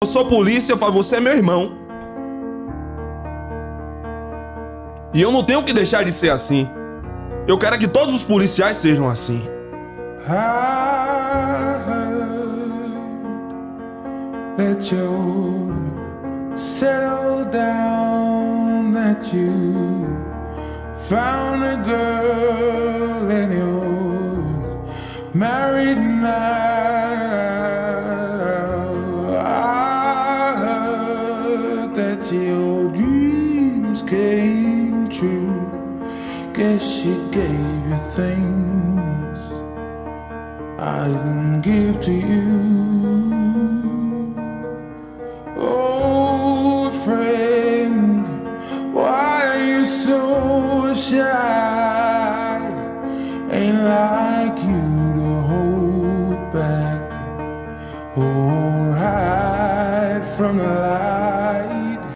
sou polícia, eu falo, você é meu irmão. E eu não tenho que deixar de ser assim. Eu quero que todos os policiais sejam assim. I heard that you settled down, that you found a girl and you're married now. I heard that your dreams came true. Guess she gave you things I didn't give to you. Oh, friend, why are you so shy? Ain't like you to hold back or hide from the light.